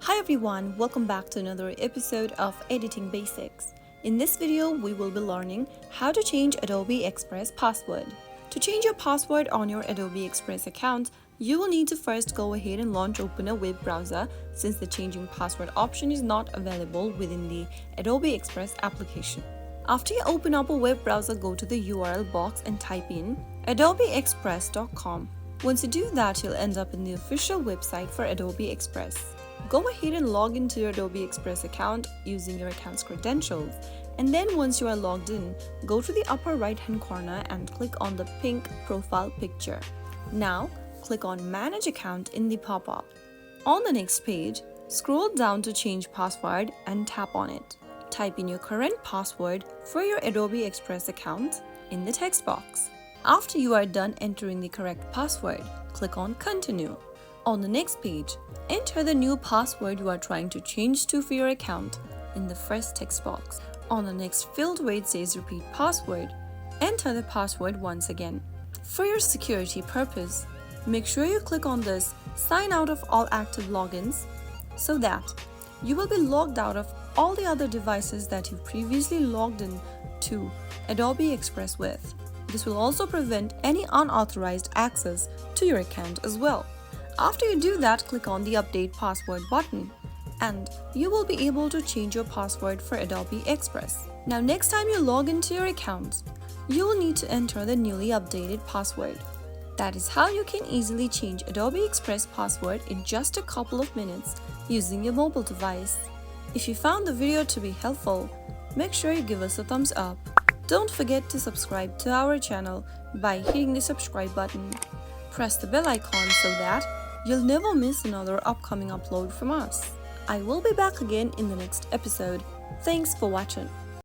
Hi everyone, welcome back to another episode of Editing Basics. In this video, we will be learning how to change Adobe Express password. To change your password on your Adobe Express account, you will need to first go ahead and open a web browser since the changing password option is not available within the Adobe Express application. After you open up a web browser, go to the URL box and type in adobeexpress.com. Once you do that, you'll end up in the official website for Adobe Express. Go ahead and log into your Adobe Express account using your account's credentials, and then once you are logged in, go to the upper right hand corner and click on the pink profile picture. Now, click on Manage Account in the pop-up. On the next page, scroll down to Change Password and tap on it. Type in your current password for your Adobe Express account in the text box. After you are done entering the correct password, click on Continue. On the next page, enter the new password you are trying to change to for your account in the first text box. On the next field where it says Repeat Password, enter the password once again. For your security purpose, make sure you click on this Sign out of all active logins so that you will be logged out of all the other devices that you've previously logged in to Adobe Express with. This will also prevent any unauthorized access to your account as well. After you do that, click on the Update Password button and you will be able to change your password for Adobe Express. Now, next time you log into your account, you will need to enter the newly updated password. That is how you can easily change Adobe Express password in just a couple of minutes using your mobile device. If you found the video to be helpful, make sure you give us a thumbs up. Don't forget to subscribe to our channel by hitting the subscribe button. Press the bell icon so that you'll never miss another upcoming upload from us. I will be back again in the next episode. Thanks for watching.